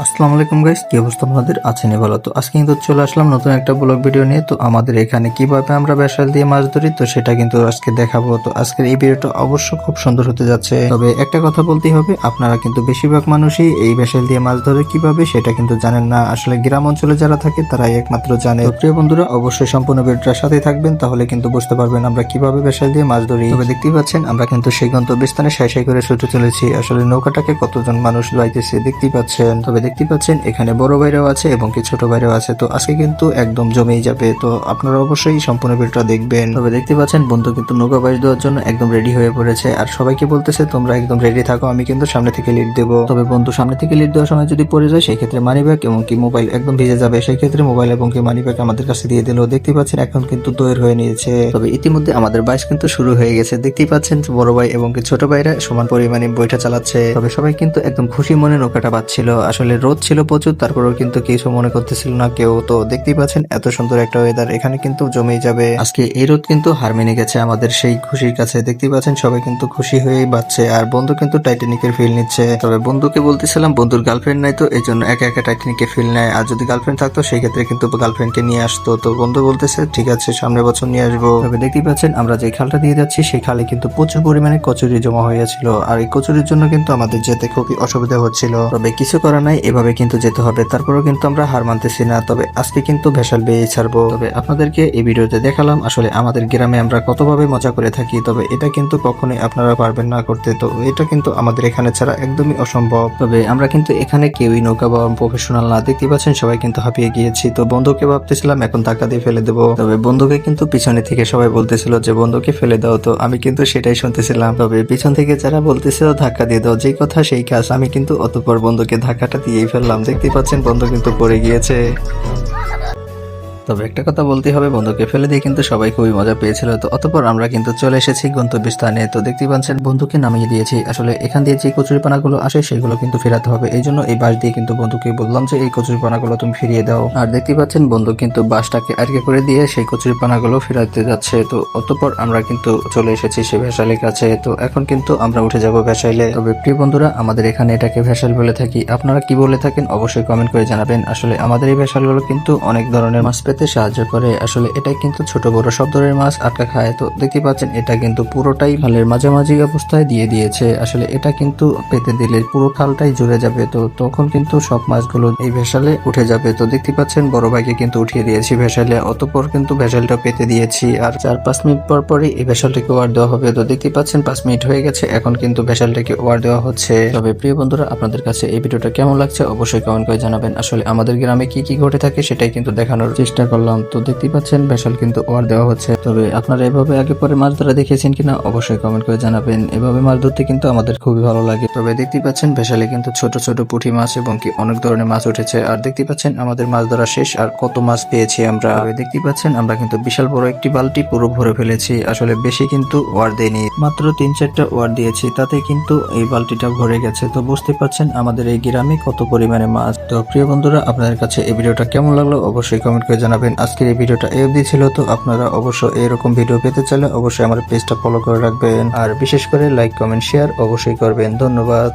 আসসালামু আলাইকুম গাইস, কি অবস্থা আপনাদের? আছেন ভালো? তো আজকে কিন্তু চলে আসলাম নতুন একটা ব্লগ ভিডিও নিয়ে। তো আমাদের এখানে কিভাবে আমরা বেসাল দিয়ে মাছ ধরি, তো সেটা কিন্তু আজকে দেখাবো। তো আজকের এই ভিডিওটা অবশ্য খুব সুন্দর হতে যাচ্ছে। তবে একটা কথা বলতেই হবে, আপনারা কিন্তু বেশিরভাগ মানুষই এই বেসাল দিয়ে মাছ ধরে কিভাবে সেটা কিন্তু জানেন না। আসলে গ্রাম অঞ্চলে যারা থাকে তারাই একমাত্র জানে। তো প্রিয় বন্ধুরা, অবশ্যই সম্পূর্ণ ভিডিওটার সাথেই থাকবেন, তাহলে কিন্তু বুঝতে পারবেন আমরা কিভাবে বেসাল দিয়ে মাছ ধরি। তবে দেখতেই পাচ্ছেন আমরা কিন্তু সেই গন্তব্যস্থানে সাই সাই করে ছুটে চলেছি। আসলে নৌকাটাকে কতজন মানুষ লাইতেছে দেখতেই পাচ্ছেন। তবে দেখতে পাচ্ছেন এখানে বড় ভাইরাও আছে এবং কি ছোট ভাইরাও আছে। তো আজকে কিন্তু একদম জমেই যাবে, তো আপনারা অবশ্যই সম্পূর্ণ ভিডিওটা দেখবেন। তবে দেখতে পাচ্ছেন বন্ধু কিন্তু নৌকা বাইচ দেওয়ার জন্য একদম রেডি হয়ে পড়েছে, আর সবাইকে বলতেছে তোমরা একদম রেডি থাকো, আমি কিন্তু সামনে থেকে লিড দেবো। তবে বন্ধু সামনে থেকে লিড দেওয়ার সময় যদি পড়ে যায়, সেই ক্ষেত্রে মানি ব্যাগ এবং কি মোবাইল একদম ভিজে যাবে। সেই ক্ষেত্রে মোবাইল এবং কি মানি ব্যাগ আমাদের কাছে দিয়ে দিল। দেখতে পাচ্ছেন এখন কিন্তু তৈরি হয়ে নিয়েছে। তবে ইতিমধ্যে আমাদের বাইচ কিন্তু শুরু হয়ে গেছে। দেখতেই পাচ্ছেন বড় ভাই এবং কি ছোট ভাইরা সমান পরিমাণে বইটা চালাচ্ছে। তবে সবাই কিন্তু একদম খুশি মনে নৌকাটা বাজছিল। আসলে রোদ ছিল প্রচুর, তারপরেও কিন্তু কিছু মনে করতেছিল না কেউ। তো দেখতেই পাচ্ছেন এত সুন্দর একটা ওয়েদার, এখানে কিন্তু জমেই যাবে। আজকে এই রোদ কিন্তু হার মেনে গেছে আমাদের সেই খুশির কাছে। দেখতেই পাচ্ছেন সবাই কিন্তু খুশি হয়েই বাচ্চে, আর বন্ধু কিন্তু টাইটানিকের ফিল নিচ্ছে। তবে বন্ধুকে বলতেছিলাম বন্ধুর গার্লফ্রেন্ড নাই, তো এই জন্য একা একা টাইটানিকের ফিল নেয়। আর যদি গার্লফ্রেন্ড থাকতো সেই ক্ষেত্রে কিন্তু গার্লফ্রেন্ডকে নিয়ে আসতো। তো বন্ধু বলতেছে ঠিক আছে, সামনের বছর নিয়ে আসবো। তবে দেখতেই পাচ্ছেন আমরা যে খালটা দিয়ে যাচ্ছি সেই খালে কিন্তু প্রচুর পরিমাণে কচুরি জমা হয়েছিল, আর এই কচুরির জন্য কিন্তু আমাদের যেতে খুবই অসুবিধা হচ্ছিল। তবে কিছু করার নাই, এভাবে কিন্তু যেতে হবে। তারপরেও কিন্তু আমরা হার মানতেছি না। তবে আজকে কিন্তু ভেসাল বেয়ে ছাড়বো। তবে আপনাদেরকে এই ভিডিওতে দেখালাম আসলে আমাদের গ্রামে আমরা কতভাবে মজা করে থাকি। তবে এটা কিন্তু কখনোই আপনারা পারবেন না করতে। তো এটা কিন্তু আমাদের এখানে ছাড়া একদমই অসম্ভব। তবে আমরা কিন্তু এখানে কেউই নৌকা বা প্রফেশনাল না। দেখতে পাচ্ছেন সবাই কিন্তু হাঁপিয়ে গিয়েছি। তো বন্ধুকে ভাবতেছিলাম এখন ধাক্কা দিয়ে ফেলে দেবো। তবে বন্ধুকে কিন্তু পিছনে থেকে সবাই বলতেছিল যে বন্ধুকে ফেলে দাও, তো আমি কিন্তু সেটাই শুনতেছিলাম। তবে পিছন থেকে যারা বলতেছিল ধাক্কা দিয়ে দাও, যে কথা সেই কাজ। আমি কিন্তু অতঃপর বন্ধুকে ধাক্কাটা দিয়েই ফেললাম। দেখতেই পাচ্ছেন বন্ধু কিন্তু পড়ে গিয়েছে। তবে একটা কথা বলতে হবে, বন্ধুকে ফেলে দিয়ে কিন্তু সবাই খুবই মজা পেয়েছিল। তো অতঃপর আমরা কিন্তু চলে এসেছি গন্তব্যস্থানে। তো দেখতেই পাচ্ছেন বন্ধুকে নামিয়ে দিয়েছি। আসলে এখান দিয়ে যে কচুরিপানাগুলো আসে সেগুলো কিন্তু ফেরাতে হবে, এই জন্য এই বাঁশ দিয়ে কিন্তু বন্ধুকে বললাম যে এই কচুরিপানাগুলো তুমি ফিরিয়ে দাও। আর দেখতেই পাচ্ছেন বন্ধু কিন্তু বাঁশটাকে আটকে করে দিয়ে সেই কচুরিপানাগুলো ফেরাতে যাচ্ছে। তো অতঃপর আমরা কিন্তু চলে এসেছি সেই ভেসালের কাছে। তো এখন কিন্তু আমরা উঠে যাব ভেসাইলে। তবে প্রিয় বন্ধুরা, আমাদের এখানে এটাকে ভেসাল বলে থাকি, আপনারা কি বলে থাকেন অবশ্যই কমেন্ট করে জানাবেন। আসলে আমাদের এই ভেসালগুলো কিন্তু অনেক ধরনের মাছ পেতে সাহায্য করে। আসলে এটা কিন্তু ছোট বড় সব ধরনের মাছ আটকা খায়। তো দেখতে পাচ্ছেন এটা কিন্তু পুরোটাই খালের মাঝামাঝি অবস্থায় দিয়ে দিয়েছে। আসলে এটা কিন্তু পেতে দিলে পুরো খালটাই জুড়ে যাবে। তো তখন কিন্তু সব মাছগুলো এই ভেসালে উঠে যাবে। তো দেখতে পাচ্ছেন বড় ভাইকে কিন্তু উঠিয়ে দিয়েছি ভেসালে। অতঃপর কিন্তু ভেসালটা পেতে দিয়েছি, আর 4-5 মিনিট পর পরই এই ভেসালটাকে ওয়ার দেওয়া হবে। তো দেখতে পাচ্ছেন 5 মিনিট হয়ে গেছে, এখন কিন্তু ভেসালটাকে ওয়ার দেওয়া হচ্ছে। তবে প্রিয় বন্ধুরা, আপনাদের কাছে এই ভিডিওটা কেমন লাগছে অবশ্যই কমেন্ট করে জানাবেন। আসলে আমাদের গ্রামে কি কি ঘটে থাকে সেটাই কিন্তু দেখানোর চেষ্টা করলাম। তো দেখতেই পাচ্ছেন ভেসাল কিন্তু ওয়ার দেওয়া হচ্ছে। তবে আপনারা এভাবে আগে পরে মাছ ধরা দেখেছেন কিনা অবশ্যই কমেন্ট করে জানাবেন। এভাবে মাছ ধরতে কিন্তু আমাদের খুবই ভালো লাগে। তবে দেখতেই পাচ্ছেন ভেসালে কিন্তু ছোট ছোট পুঁটি মাছ এবং কি অনেক ধরনের মাছ উঠেছে। আর দেখতেই পাচ্ছেন আমাদের মাছ ধরা শেষ, আর কত মাছ পেয়েছি আমরা। দেখতেই পাচ্ছেন আমরা কিন্তু বিশাল বড় একটি বালতি পুরো ভরে ফেলেছি। আসলে বেশি কিন্তু ওয়ার দেয়নি, মাত্র 3-4টা ওয়ার দিয়েছি, তাতে কিন্তু এই বালতিটা ভরে গেছে। তো বুঝতে পারছেন আমাদের এই গ্রামে কত পরিমাণে মাছ। তো প্রিয় বন্ধুরা, আপনাদের কাছে এই ভিডিওটা কেমন লাগলো অবশ্যই কমেন্ট করে জানাবেন। আজকের এই ভিডিওটা এই অবধি ছিল। তো আপনারা অবশ্যই এরকম ভিডিও পেতে চাইলে অবশ্যই আমার পেজটা ফলো করে রাখবেন, আর বিশেষ করে লাইক কমেন্ট শেয়ার অবশ্যই করবেন। ধন্যবাদ।